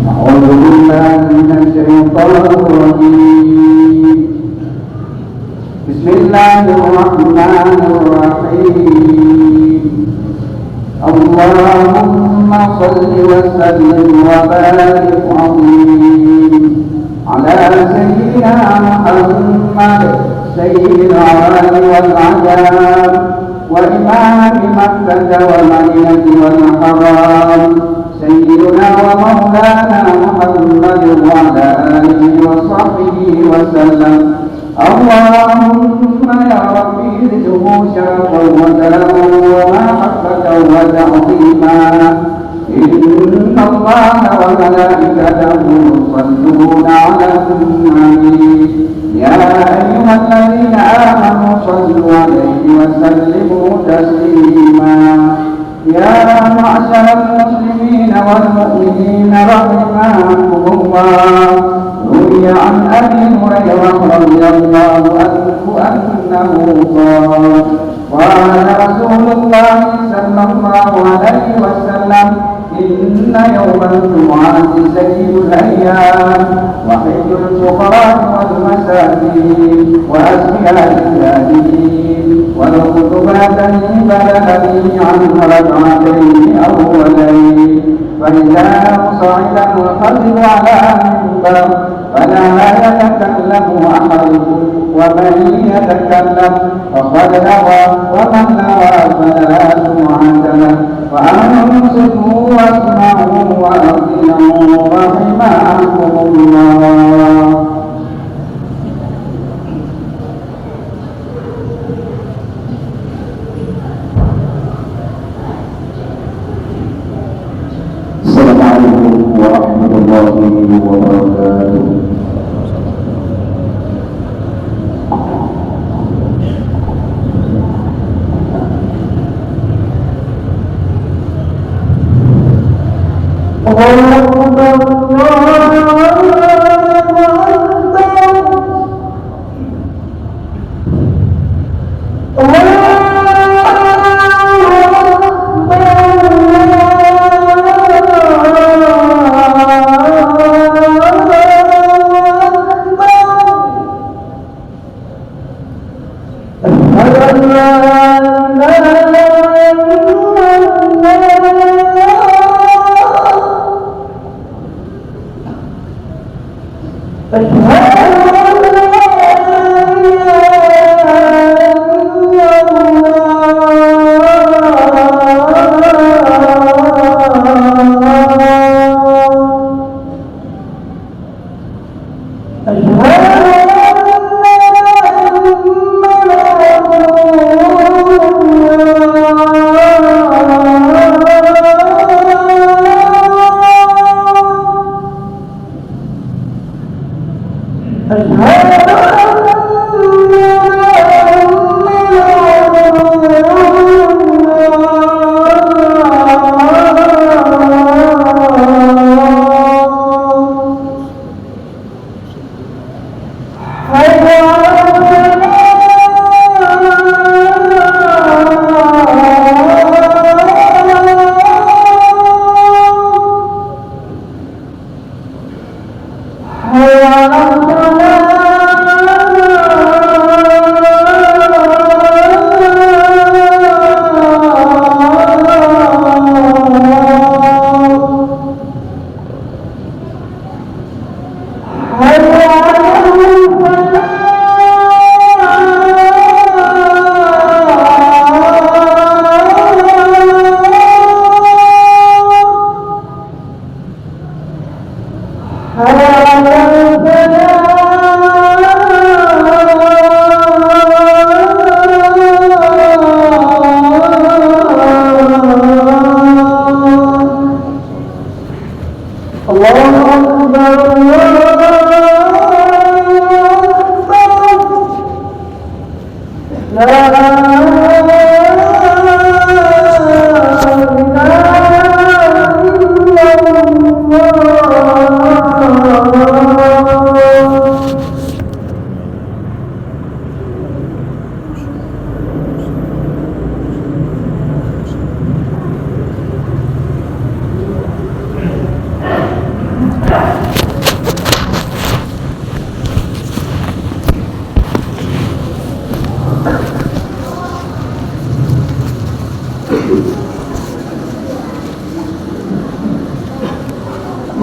أعوذ بالله من الشيطان الرجيم. بسم الله الرحمن الرحيم. اللهم صل وسلم وبارك عظيم على سيدنا محمد سيد العالم والعجاب وإمام مكة والمدينة والحرام سيدنا ومولانا محمد وعلى آله وصحبه وسلم. اللهم يا ربي زده شرفا وسلاما ومحبة وتعظيما. إن الله وملائكته يصلون على النبي يا أيها الذين آمنوا صلوا عليه وسلموا تسليما. يا معشر المسلمين والمؤمنين رحمكم الله، روي عن أبي هريرة رضي الله عنه أنه قال رسول الله صلى الله عليه وسلم: إن يوم الجمعة سيد الأيام وخير الفقراء والمساكين وأسفياء الجاهلين، والخطبتين بلغني عن ركعتين أولين، فإذا صعد الخطيب على المنبر فلا يتكلم أحدكم، ومن يتكلم فقد نوى، ومن نوى فلا سمعة له. وأنصتوا واسمعوا وأطيعوا رحمكم الله. السلام عليكم ورحمة الله وبركاته.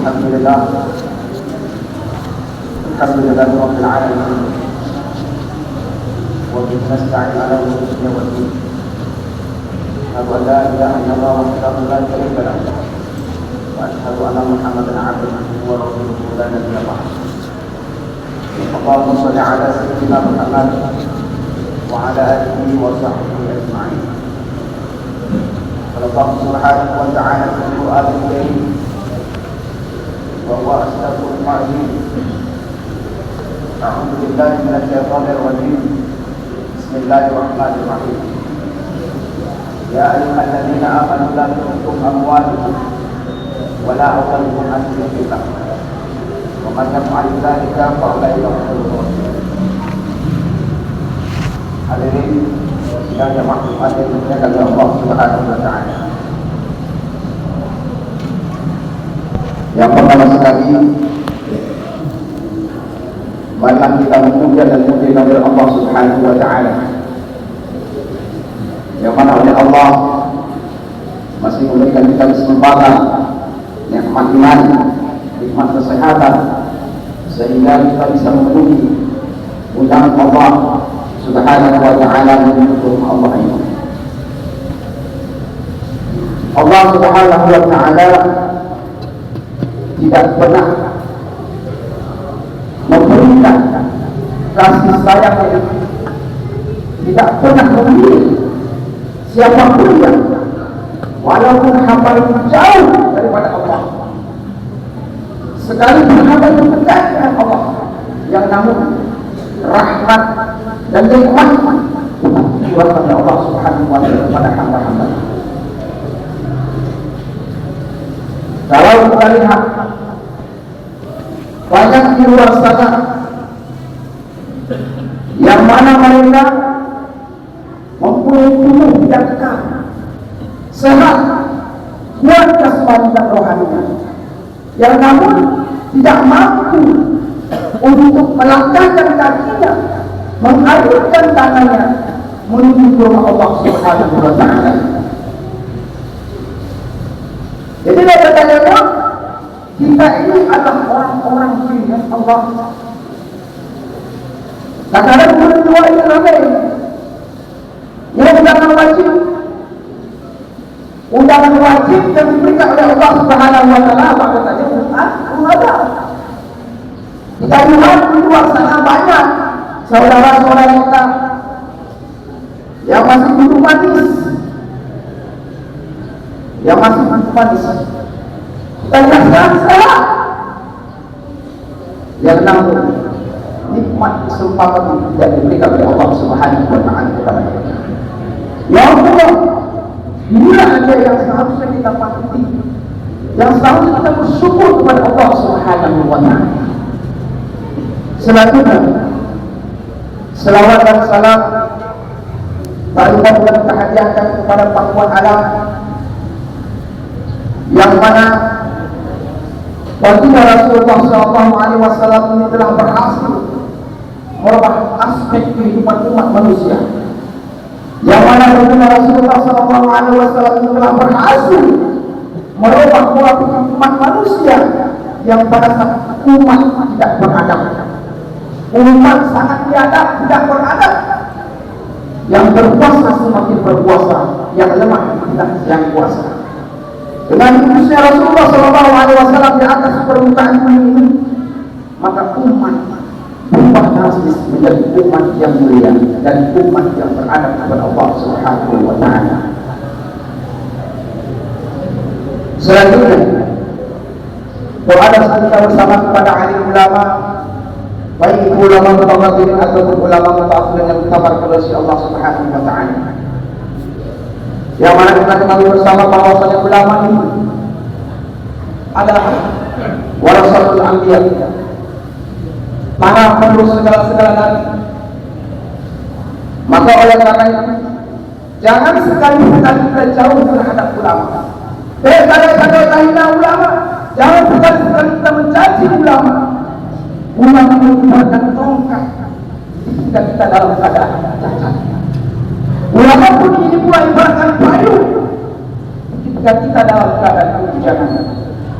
Alhamdulillah Rabbil alamin wa bihi nasta'in ala umuri wa din. Asyhadu an la ilaha illallah wahdahu la syarika lahu wa asyhadu anna Muhammadan 'abduhu wa rasuluhu la nabiyya ba'dahu. Allahumma shalli ala sayyidina Muhammad wa ala alihi wa sahbihi ajma'in. Allah subhanahu wa ta'ala fi Al-Qur'anil Karim wa huwa asdaqul qa'ilin. A'udzu billahi minasy syaithanir rajim. Bismillahirrahmanirrahim. Ya ayyuhalladzina amanu la tulhikum amwalukum wa la auladukum an dzikrillah. Wa man yaf'al dzalika fa ulaika humul khasirun. Hadirin yang jamaah yang dimuliakan oleh Allah Subhanahu wa taala. Yang pertama sekali, marilah kita memuja dan memuji nama Allah Subhanahu wa taala. Yang mana oleh Allah masih memberikan kita kesempatan, nikmat iman, nikmat kesehatan, sehingga kita bisa memenuhi undangan Allah Subhanahu wa ta'ala menuntut Allah ini. Allah Subhanahu wa ta'ala tidak pernah memberikan kasih sayangnya, tidak pernah memilih siapapun yang walaupun hamba itu jauh daripada Allah, sekalipun hamba itu dekat dengan Allah, yang namun rahmat dan nikmat diberikan oleh Allah Subhanahu wa taala kepada hamba-hamba. Kalau kita lihat banyak di luar sana yang mana mereka mempunyai tubuh yang kekal, sehat, kuat jasmani dan rohaninya, yang namun tidak mampu untuk melangkahkan kakinya, mengayunkan tangannya menuju rumah Allah Subhanahu wa taala. Jadi katanya kita ini adalah orang-orang pilihan Allah. Kadang-kadang berdua ini ramai. Yang undangan wajib yang diberikan oleh Allah Subhanahu wa taala, apa katanya? Ada. Kita lihat di luar sana banyak saudara-saudara kita yang masih duduk manis, kita lihat sekarang yang namun nikmat kesempatan yang diberikan oleh Allah Subhanahu wa taala kepada kita. Ya Allah, inilah aja yang seharusnya kita patuhi, yang seharusnya kita bersyukur kepada Allah Subhanahu wa taala. Selanjutnya, selawat dan salam marilah kita hadiahkan kepada pangkuan alam yang mana baginda Rasulullah SAW ini telah berhasil merubah aspek kehidupan umat manusia. Yang mana baginda Rasulullah SAW ini telah berhasil merubah pola pikir umat manusia yang pada saat umat tidak beradab, umat sangat biadab, tidak beradab, yang berpuasa semakin berpuasa, yang lemah tidak yang puasa. Dengan hidupnya Rasulullah SAW di atas permukaan bumi ini, maka umat berubah drastis menjadi umat yang mulia dan umat yang beradab kepada Allah Subhanahu wa taala. Selanjutnya, doa dan kita bersama kepada alim ulama, baik ulama mutaqaddim ataupun ulama mutaakhir yang berkabar kepada Allah Subhanahu wa taala. Yang mana kita ketahui bersama bahwasanya ulama ini adalah warasatul anbiya, para penerus segala nabi. Maka oleh karena itu, jangan sekali-sekali kita jauh terhadap ulama. Sekali-sekali hina ulama, jangan sekali-sekali kita mencaci ulama. Ulama menggunakan tongkat ketika kita dalam keadaan cacat. Ulama pun ini pula ibaratkan payung ketika kita dalam keadaan kehujanan.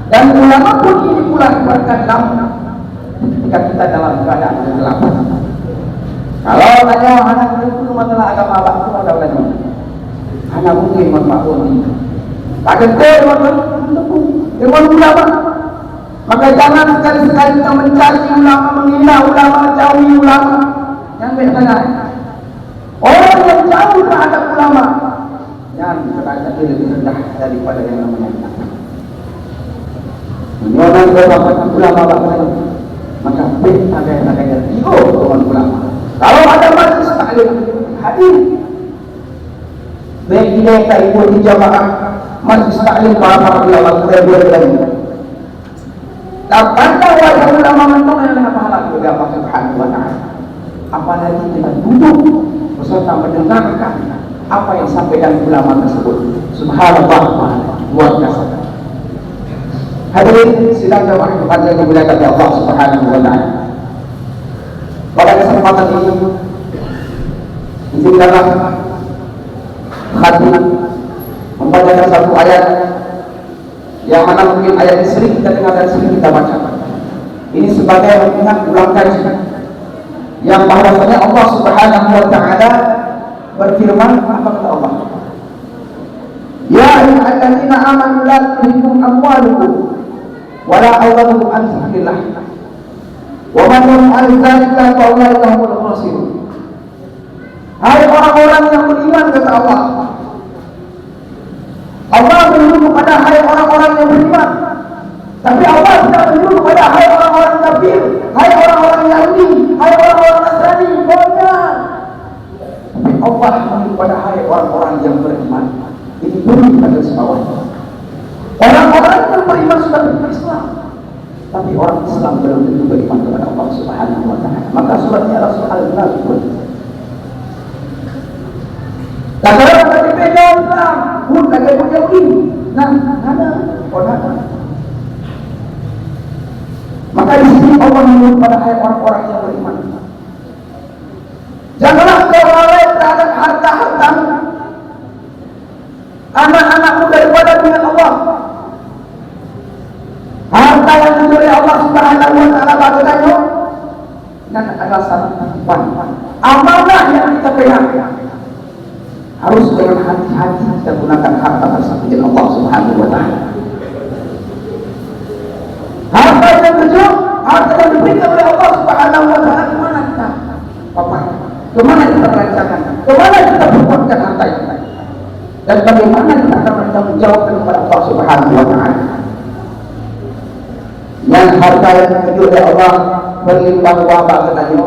Dan ulama pun ini pula ibaratkan lampu ketika kita dalam keadaan kegelapan. Kalau tanya anak itu masalah agama apa itu ada lagi. Anak mungkin makmur ini. Tak kena dengan ulama. Maka jangan sekali-sekali kita mencari ulama, menghina ulama, jauhi ulama. Yang baik sangat. Orang yang jauh terhadap ulama, yang berada lebih rendah daripada yang namanya ulama. Ini orang berapa ulama bagaimana? Maka baik agak-agak ego dengan ulama. Kalau ada majlis taklim, hadir. Baik dia tak ikut jamaah majlis taklim para ulama berdua lagi. Dan pada wajah ulama menang yang pahala kepada Allah Subhanahu wa taala. Apalagi kita duduk beserta mendengarkan apa yang disampaikan ulama tersebut. Subhanallah, luar biasa. Hadirin sidang jamaah yang dimuliakan Allah Subhanahu wa taala. Pada kesempatan ini izinkanlah khatib membacakan satu ayat yang mana mungkin ayat ini sering kita dengar dan sering kita baca. Ini sebagai mengingat ulang kaji yang bahwasanya Allah Subhanahu wa taala berfirman, apa kata Allah? Ya ayyuhalladzina amanu la tulhikum amwalukum wa la auladukum an dzikrillah. Wa man yaf'al dzalika fa ulaika humul khasirun. Hai orang-orang yang beriman, kata Allah. Allah menyuruh kepada hai orang-orang yang beriman. Tapi Allah tidak menyuruh kepada hai orang-orang kafir, hai orang-orang Yahudi, hai orang-orang Nasrani. Banyak. Tapi Allah menyuruh kepada hai orang-orang yang beriman. Ini perlu kita garis bawahi. Orang-orang yang beriman sudah berislam, tapi orang Islam belum tentu beriman kepada Allah Subhanahu wa taala. Maka suratnya adalah surah Al-Munafiqun. Kadang-kadang kita dipegang Islam, pun lagi pun Yahudi. Nah, ada orang. Maka di sini Allah menyuruh pada orang-orang yang beriman. Janganlah kau lalai terhadap harta-harta anak-anakmu daripada dengan Allah. Harta yang diberi Allah Subhanahu wa taala bagiannya dan adalah satu titipan amanah yang kita pegang. Harus dengan hati-hati kita gunakan harta tersebut dengan Allah Subhanahu wa taala. Harta yang kecil, harta yang diberikan oleh Allah Subhanahu wa taala, kemana kita pakai? Kemana kita belanjakan? Kemana kita perbuatkan harta itu? Dan bagaimana kita akan bertanggung jawab kepada Allah Subhanahu wa taala? Yang harta yang diberi oleh Allah berlimpah ruah katanya,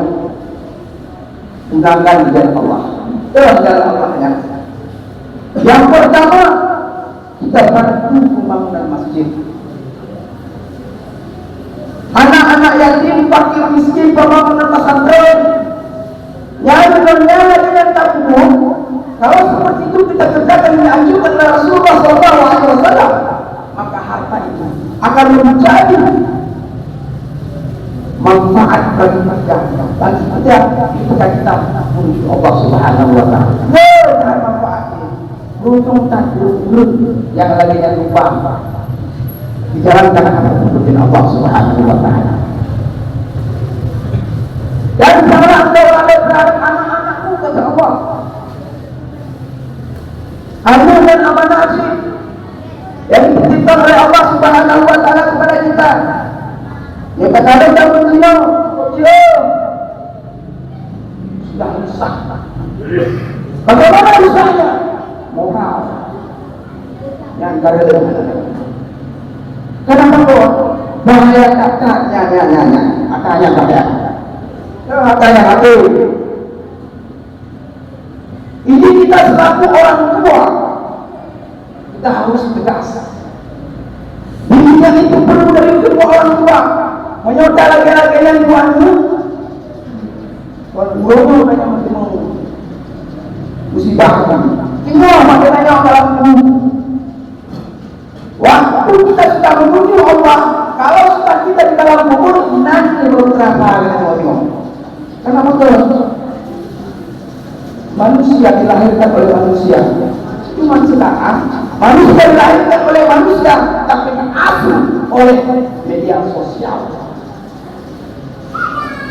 gunakan di jalan Allah. Dalam jalan Allah yang pertama, kita bantu pembangunan masjid. Anak-anak yatim, fakir, miskin, pembangunan pesantren. Yang sebenarnya dengan tabung. Kalau seperti itu kita kerjakan yang dianjurkan oleh Rasulullah SAW, maka harta itu akan menjadi manfaat bagi kita, bagi kita menuju Allah Subhanahu wa taala. Dengan manfaatnya, beruntung tak beruntung yang lagi yang lupa dijalankan akan menuju Allah Subhanahu wa taala. Dan janganlah engkau lalai terhadap anak-anakmu, kata Allah. Amanah dan amanah yang dititipkan oleh Allah Subhanahu wa taala kepada kita. Ya kadang-kadang kita menghina, sudah rusak. Bagaimana rusaknya? Moral. Yang gara-gara kenapa kok bahaya kakaknya, kakaknya bahaya. Kakaknya hati. Ini kita selaku orang tua, kita harus tegas. Bimbingan itu perlu dari kedua orang tua. Menyota laki-laki yang buatmu Walaupun banyak macam musibah tinggal maknanya dalam waktu kita sudah menuju Allah. Kalau sudah kita di dalam kubur, nanti beberapa hari karena betul manusia dilahirkan oleh manusia cuma sedangkan manusia dilahirkan oleh manusia, tapi asli oleh media sosial.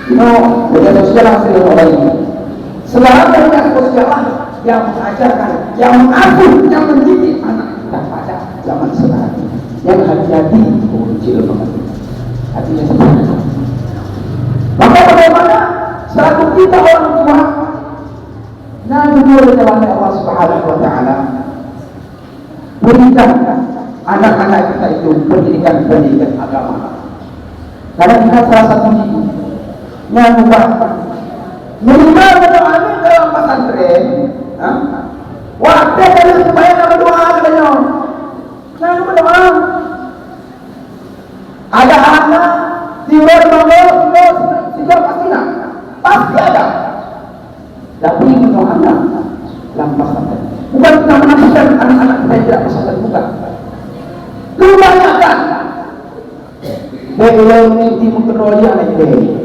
Media sosial hasil oleh ini. Selain media sosial yang mengajarkan, yang mengasuh, yang mendidik anak kita pada zaman sekarang. Yang hati-hati, kecil banget. Hatinya sederhana. Maka bagaimana selaku kita orang tua, nah dulu oleh Allah Subhanahu Wa Taala, berikan anak-anak kita itu pendidikan agama. Karena kita salah satu yang ubah minimal berdoa dalam pesantren, waktu dari supaya nama doa katanya, jangan berdoa. Ada anak tidur bangun sejak pasti ada. Tapi mendoa anak dalam pesantren. Bukan kita menafsirkan anak-anak kita tidak pesantren, bukan. Kebanyakan beliau mimpi mengenali anak beliau.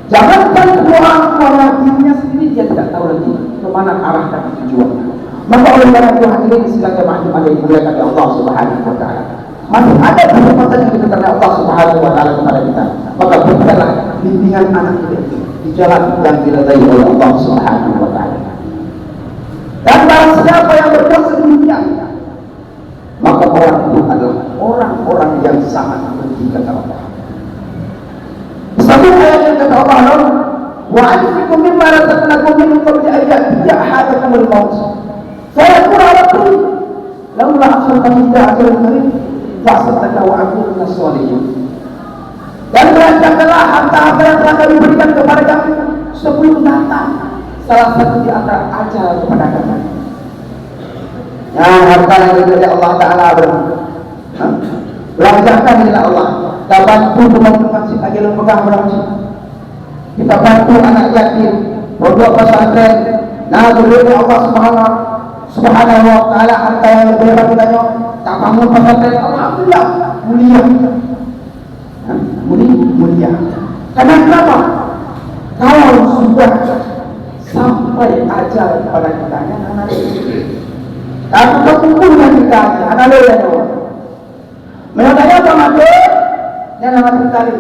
Jangankan orang dirinya sendiri dia tidak tahu lagi kemana arah dan tujuannya. Maka oleh karena itu hadirin sidang jemaah yang dimuliakan oleh Allah Subhanahu Wa Taala, masih ada kesempatan yang diberikan oleh Allah Subhanahu Wa Taala kepada kita. Maka berikanlah bimbingan anak kita di jalan yang diridai oleh Allah Subhanahu Wa Taala. Dan barang siapa yang berbuat sedemikian, maka orang itu adalah orang-orang yang sangat merugi kata Allah. Satu ayat yang kata Allah, wa anfiqu mimma razaqnakum min qabli an ya'tiya ahadakumul maut. Fayaqulu rabbi laula akhartani ila ajalin qarib fa'asaddaqu wa akun minas shalihin. Dan belanjakanlah harta-harta yang telah kami berikan kepada kami sebelum datang salah satu di antara ajal kepada kami. Harta yang diberi Allah Ta'ala belanjakan oleh Allah. Kita bantu teman-teman kita jalan pegang berangkat. Kita bantu anak yatim, pondok pesantren. Nah, beri Allah Subhanahu Wa Taala harta yang lebih banyak. Tak bangun pesantren, alhamdulillah mulia. Mulia. Karena kenapa? Kalau sudah sampai ajal kepada kita, anak tapi kekumpulan kita, anak lelaki. Mengenai apa mati? Yang namanya sekali.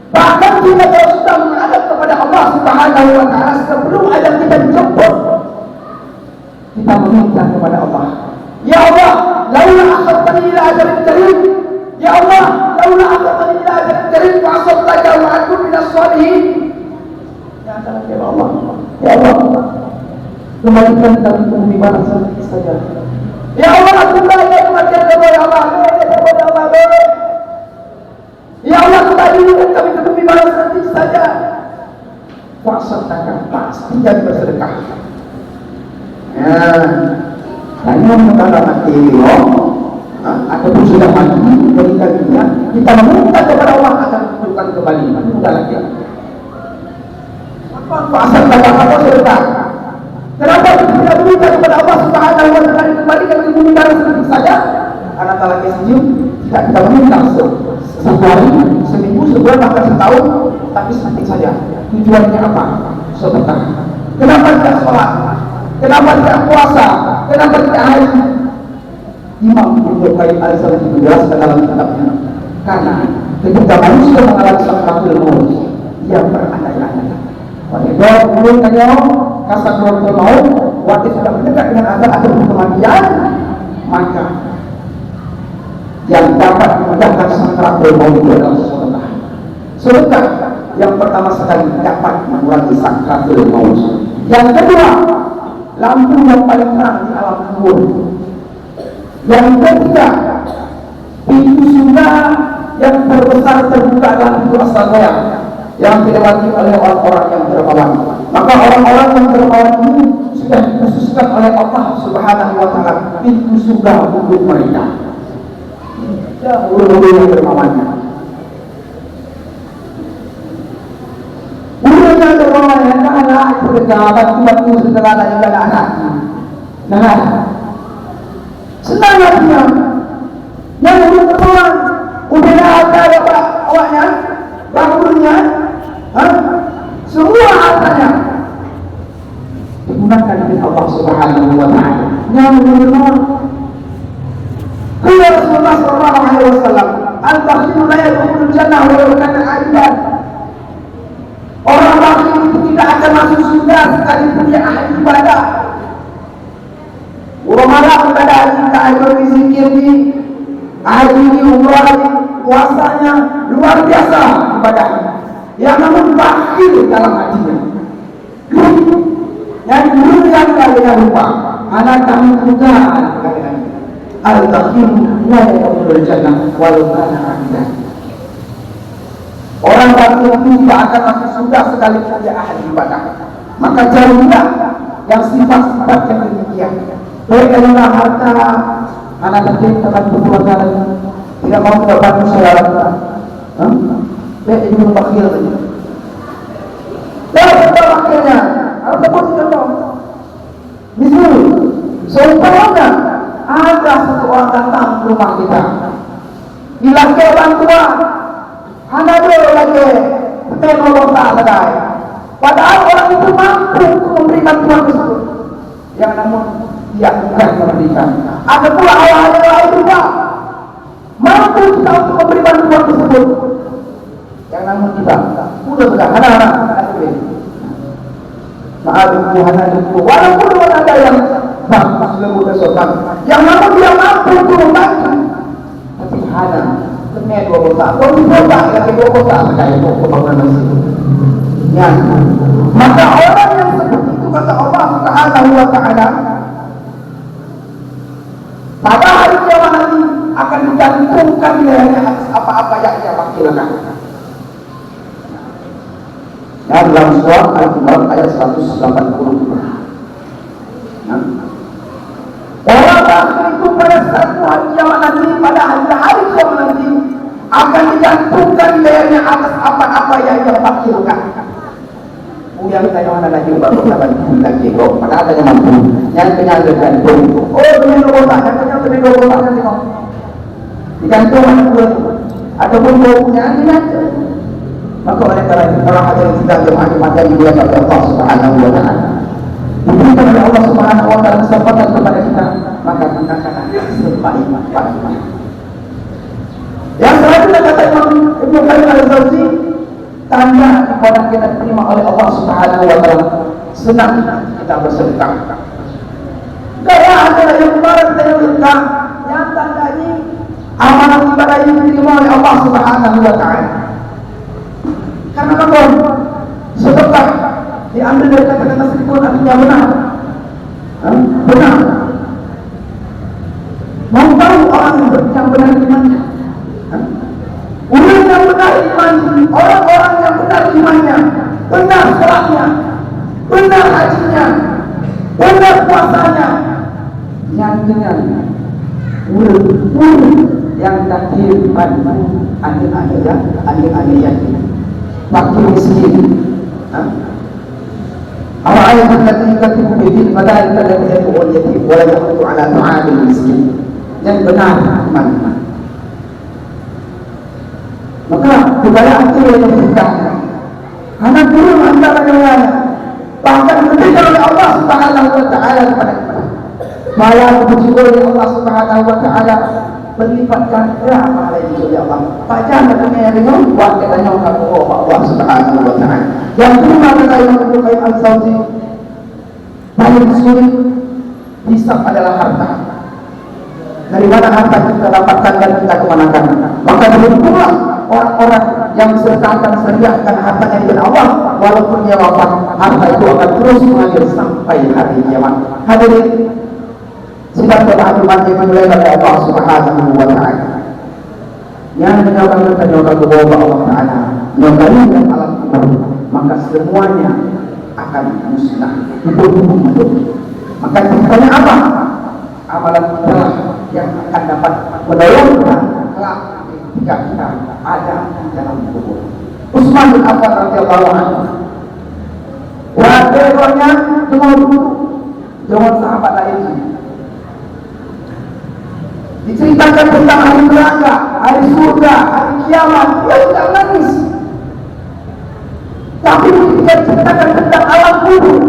Bahkan kita kalau sudah menghadap kepada Allah Subhanahu Wa Taala sebelum ajal kita dijemput, kita meminta kepada Allah, Ya Allah, laula akhartani ila ajalin qarib. Ya Allah, laula akhartani ila ajalin qarib wa asaddaka wa akun minas shalihin. Ya Allah, ya Allah, kembalikan kami ke bumi barat saja. Ya Allah, aku bayar kematian kepada Allah. Ya Allah, kembalikan kami ke bumi barat saja. Wasaddaka, pasti jadi bersedekah. Hanya mengenai mati ataupun sudah mati meninggal dunia, kita meminta kepada Allah akan menunjukkan kembali. Mudah lagi. Wasaddaka, apa sedekah? Kenapa kita tidak meminta kepada Allah Subhanahu Wa Taala kembalikan ke bumi barat saja? Karena tak lagi senyum, tidak kita meminta satu hari, seminggu, sebulan, bahkan setahun, tapi sedikit saja. Tujuannya apa? Sedekah. Kenapa tidak sholat? Kenapa tidak puasa? Kenapa tidak haji? Imam Ibnu Qayyim al-Jauziyyah menjelaskan dalam kitabnya, karena ketika manusia mengalami sakaratul maut, dia berandai-andai. Pada mulai tanya sakaratul maut, waktu sudah mendekat dengan azab atau kematian, maka yang dapat memudahkan sakaratul maut itu adalah sedekah. Sedekah yang pertama sekali dapat mengurangi sakaratul maut. Yang kedua, lampu yang paling terang di alam kubur. Yang ketiga, pintu surga yang terbesar terbuka dalam pintu as-sayyah yang dilewati oleh orang-orang yang dermawan. Maka orang-orang yang dermawan ini sudah dikhususkan oleh Allah Subhanahu Wa Taala pintu surga untuk mereka. Orang-orang yang dermawannya. Bukannya dermawan yang anak itu dekat bantu segala yang ada anak. Nah, senang hatinya. Yang belum dermawan, udah ada ya Pak awaknya, bangunnya. Semua hartanya digunakan oleh Allah Subhanahu Wa Taala. Yang benar, kalau Rasulullah sallallahu alaihi wasallam, al-bakhil la yadkhulul jannah walau kana 'aliman. Orang bakhil itu tidak akan masuk surga sekalipun dia ahli ibadah. Orang marah kepada kita ahli zikir ni, ahli umrah ni, puasanya luar biasa ibadahnya. Yang namun bakhil dalam hatinya. Yang dulu yang kalian lupa, anak kami juga al-bakhil la yadkhulul jannah walau kana 'aliman. Orang bakhil itu tidak akan masuk surga sekalipun dia ahli ibadah. Maka jauhilah yang sifat-sifat yang demikian. Baik adalah harta, anak kecil teman berkeluarga lagi, tidak mau membantu saudara. Baik itu bakhil saja. Dan kita bakhilnya, harus dapat contoh. Misalnya, seumpamanya ada satu orang datang ke rumah kita, bilang ke orang tua, anda boleh lagi menolong tak sedai. Padahal orang itu mampu memberi bantuan tersebut, yang namun dia bukan memberikan. Ada pula orang lain juga mampu kita untuk memberi bantuan tersebut, yang namun kita sudah anak-anak maaf itu walaupun ada yang bagus lebih kesopan, yang namun dia mampu untuk membantu, tapi hanya kena 2 kota. Kalau 2 kota, lagi 2 kota percaya itu pembangunan masjid. Ya. Maka orang yang seperti itu kata Allah Subhanahu wa taala, pada hari kiamat nanti akan digantungkan nilainya atas apa-apa yang dia wakilkan. Ya, dalam surah Al-Qamar ayat 180. Orang bakhil itu pada satu hari kiamat nanti, pada hari kiamat nanti akan digantungkan nilainya atas apa-apa yang dia wakilkan. Yang tanya mana lagi baru dapat lagi kok, padahal ada yang mampu. Yang penyangga gantung. Oh, punya robot, yang punya robot kan tengok. Digantungkan dua itu. Ataupun kau punya angin. Maka oleh karena itu orang ada yang sedang jemaah yang dimuliakan oleh Allah Subhanahu wa taala, diberikan oleh Allah Subhanahu wa taala kesempatan kepada kita, maka gunakanlah sebaik-baiknya. Yang selanjutnya kata Imam Ibnu Qayyim al-Jauzi, tanda kepada kita diterima oleh Allah Subhanahu wa taala, senang kita bersedekah. Gaya adalah yang kemarin kita sedekah, yang tanda ini amalan ibadah ini diterima oleh Allah Subhanahu wa taala. Karena apa? Sedekah diambil dari kata-kata sedekah artinya benar. Benar. Mau tahu orang yang benar imannya? Orang yang benar iman, orang-orang yang benar imannya, benar sholatnya, benar hajinya, benar puasanya, yang dengan murid yang takdir bantu adik-adik yang fakir miskin. Al-ayat allati katibu bihi malaika la yaqul yatim wa la yaqulu ala ta'amil miskin. Yang benar iman. Maka kebaikan itu yang diberikan. Karena dulu antara yang lain, bahkan diberikan oleh Allah Subhanahu wa taala kepada kita. Maya puji oleh Allah Subhanahu wa taala berlipat ganda pahala itu oleh Allah. Baca katanya dengan buat katanya kamu Allah Subhanahu wa taala. Yang kedua kata Imam Ibnu Qayyim al-Jauzi, paling sulit hisab adalah harta. Dari mana harta kita dapatkan dan kita kemanakan. Maka beruntung orang-orang yang disertakan seriahkan hartanya dengan Allah, walaupun dia wafat, harta itu akan terus mengalir sampai hari kiamat. Hadirin sidang Tuhan mati menilai oleh Allah Subhanahu wa taala. Yang menyatakan kita kepada Allah taala, mengalami alam kubur, maka semuanya akan musnah. Maka ditanya apa? Amalan kita yang akan dapat menolongkan kelak ketika kita ada di dalam kubur. Utsman bin Affan radhiyallahu anhu, wadahnya dengan sahabat lainnya, diceritakan tentang hari neraka, hari surga, hari kiamat, dia tidak nangis. Tapi ketika diceritakan tentang alam kubur,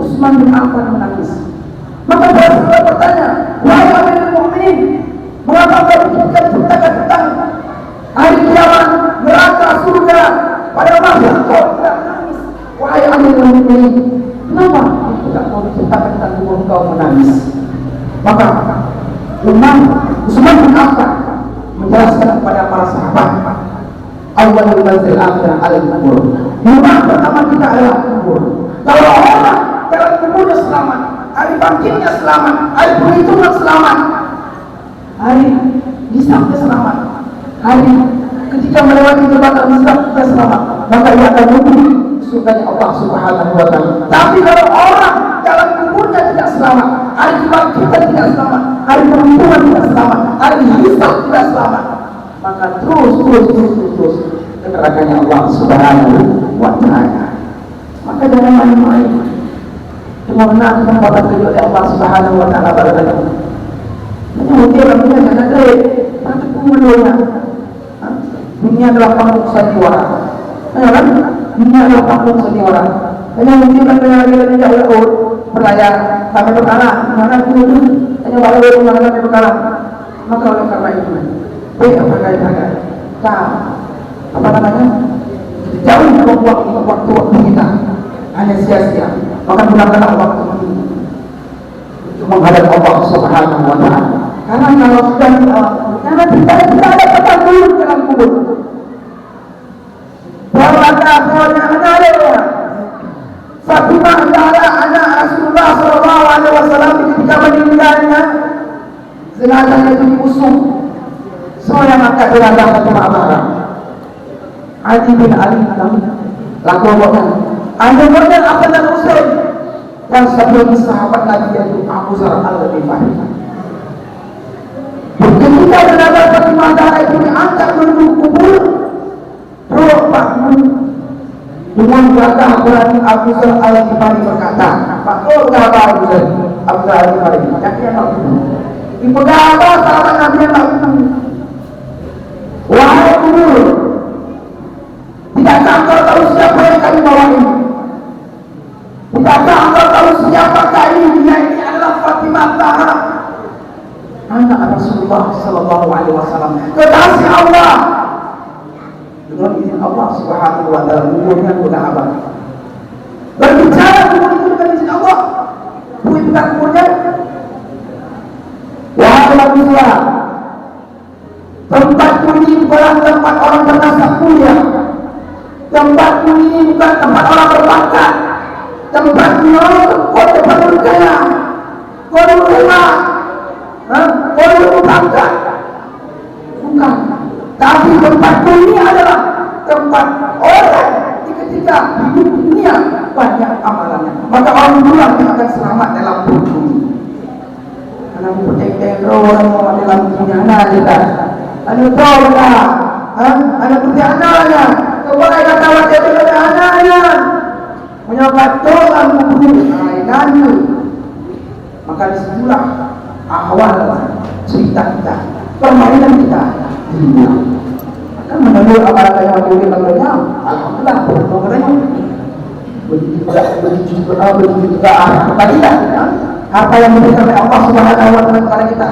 Utsman bin Affan menangis. Maka Rasulullah bertanya, wahai Amirul Mukminin, mengapa bangga ketika diciptakan tentang hari kiamat, neraka, surga. Pada masa kau tidak menangis. Wahai Amirul Mukminin, kenapa tidak kau diciptakan tentang kubur kau menangis? Maka Utsman bin Affan menjelaskan kepada para sahabat, awalul manzil akhirah al-kubur. Rumah pertama kita adalah kubur. Kalau orang dalam kuburnya selamat, hari bangkitnya selamat, hari perhitungan selamat, hari hisabnya selamat, hari ketika melewati jembatan hisab kita selamat, maka ia akan menuju surganya Allah Subhanahu wa Ta'ala. Tapi kalau orang dalam kuburnya tidak selamat, hari kebangkitan tidak selamat, hari perhitungan tidak selamat, hari hisab tidak selamat, maka terus ke nerakanya Allah Subhanahu wa Ta'ala. Maka jangan main-main dengan perbuatan keji oleh Allah Subhanahu wa Ta'ala pada kita. Mungkin orang punya jangan ada tapi kumulnya. Dunia adalah panggung sandiwara. Kan? Dunia adalah panggung sandiwara. Hanya mungkin orang lagi jauh berlayar sampai berkala, mana dulu hanya baru mana berkala. Maka oleh karena itu, apa namanya? Jauh waktu kita hanya sia-sia. Maka gunakanlah waktu ini untuk menghadap Allah Subhanahu wa Ta'ala. Karena kalau sudah karena tidak ada tempat dulu dalam kubur. Fatimah adalah anak Rasulullah SAW ketika meninggalnya, jenazahnya itu diusung. Saya angkat jenazah Fatimah Amara. Ali bin Ali laku bukan. Ada banyak apa dan Husain dan satu sahabat Nabi yaitu Abu Zar al-Ghifari. Ketika jenazah Fatimah Zahra itu diangkat menuju kubur, roh bangun dengan gagah berani. Abu Zar al-Ghifari berkata, "Pak, oh gagah Abu Zar al-Ghifari." Yang nak itu, dipegang sahabat Nabi yang nak itu. Wahai kubur, tidakkah engkau tahu siapa yang kami bawa ini? Tidakkah engkau tahu siapakah ini? Dia ini adalah Fatimah Zahra, anak Rasulullah Sallallahu Alaihi Wasallam, kekasih Allah. Dengan izin Allah Subhanahu Wa Taala, umurnya sudah abad. Berbicara umur itu dengan izin Allah, bukan umurnya. Wahai manusia, tempatku ini bukan tempat orang bernasab mulia. Tempatku ini bukan tempat orang berbakat. Tempatnya tempat tempat berkaya. Kau hebat, kau berbakat. Bukan. Tapi tempatku ini adalah tempat orang ketika hidup dunia banyak amalannya. Maka orang bulan yang akan selamat dalam bumi. Karena mempercayai orang dalam dunia kita. Ada tahu tak? Ada perjalanannya. Kepada kata wajah perjalanannya. Menyebabkan Tuhan membunuh lainannya. Maka disitulah awal cerita kita, permainan kita di dunia. Kan menurut apa yang wajib katanya, alhamdulillah berdoa. Begitu juga apa kita? Apa yang diberikan oleh Allah Subhanahu wa Ta'ala kepada kita?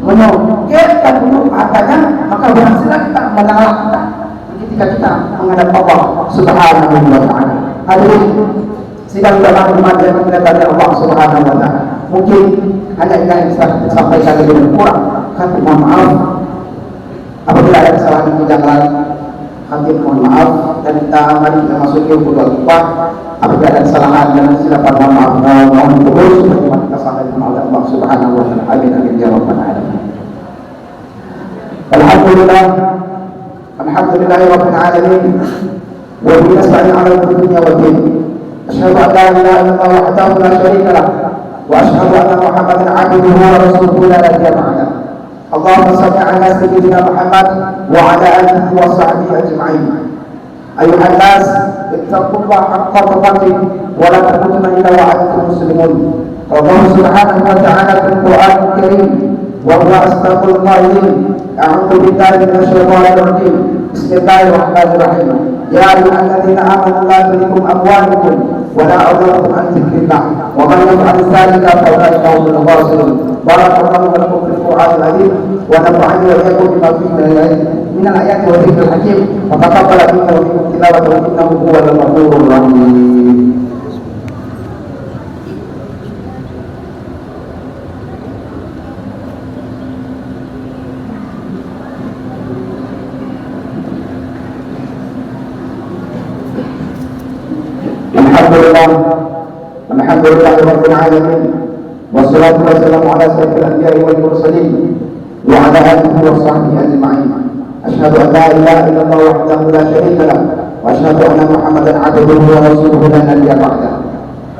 Menyingkirkan dulu hartanya, maka berhasillah kita menolak kita ketika kita menghadap Allah Subhanahu wa Ta'ala. Hadirin sidang dalam iman yang dari Allah Subhanahu wa Ta'ala. Mungkin hanya ini yang bisa disampaikan lebih kurang. Kami mohon maaf apabila ada kesalahan yang tidak lain. Kami mohon maaf dan kita mari kita masuki berdoa. Apabila ada kesalahan dan silakan mohon maaf. Mohon terus bagaimana kita sampaikan oleh Allah Subhanahu wa Ta'ala. Amin amin ya rabbal alamin. Alhamdulillah, alhamdulillah rabbil alamin. Wa bihi nasta'in 'ala ad-dunya wad din. Asyhadu an la ilaha illallah wahdahu la syarika lah. Wa asyhadu anna Muhammadan 'abduhu wa rasuluhu la nabiyya ba'dah. Allahumma shalli 'ala sayyidina Muhammad wa 'ala alihi wa sahbihi ajma'in. Ayuhan nas, ittaqullaha haqqa tuqatih wa la tamutunna illa wa antum muslimun. Allah Subhanahu wa Ta'ala fil Qur'anil Karim wa huwa asdaqul qailin. A'udzu billahi minasy syaithanir rajim. Bismillahirrahmanirrahim. Ya ayyuhalladzina amanu la tulhikum amwalukum wa la auladukum an dzikrillah wa man yaf'al dzalika fa ulaika humul khasirun. Barakallahu lakum fil Qur'anil azim ونفعني وإياكم بما فيه من الآيات والذكر الحكيم وتقبل منا ومنكم تلاوته إنه هو الغفور الرحيم. الحمد لله رب العالمين، والصلاة والسلام على سيد الأنبياء والمرسلين وعلى آله وصحبه أجمعين. أشهد أن لا إله إلا الله وحده لا شريك له، وأشهد أن محمدا عبده ورسوله لا نبي بعده.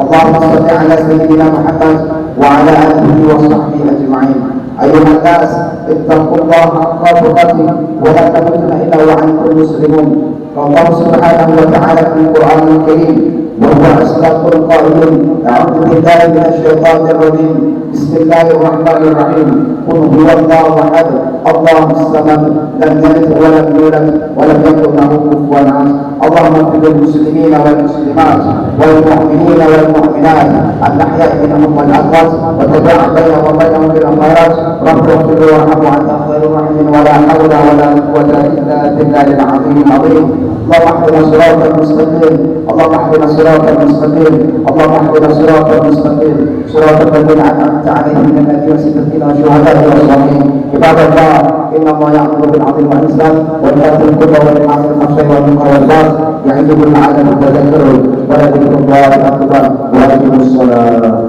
اللهم صل على سيدنا محمد وعلى آله وصحبه أجمعين. أيها الناس اتقوا الله حق تقاته ولا تموتن إلا وأنتم مسلمون. والله سبحانه وتعالى في القرآن الكريم وهو أصدق القائلين: أعوذ بالله من الشيطان الرجيم، بسم الله الرحمن الرحيم، قل هو الله أحد الله الصمد لم يلد ولم يولد ولم يكن له كفوا أحد. اللهم اغفر للمسلمين والمسلمات والمؤمنين والمؤمنات الأحياء منهم والأموات وتجمع بينهم وبينهم بالخيرات. رب اغفر وارحم وأنت خير الراحمين، ولا حول ولا قوة إلا بالله العظيم العظيم. اللهم اهدنا صراط المستقيم، اللهم اهدنا صراط المستقيم، اللهم اهدنا صراط المستقيم، صراط الذين أنعمت عليهم من النبيين والصديقين والشهداء والصالحين. عباد الله، إن الله يأمر بالعدل والإحسان وإيتاء ذي القربى وينهى عن الفحشاء والمنكر والبغي يعظكم لعلكم تذكرون، ولذكر الله أكبر وأقيموا الصلاة.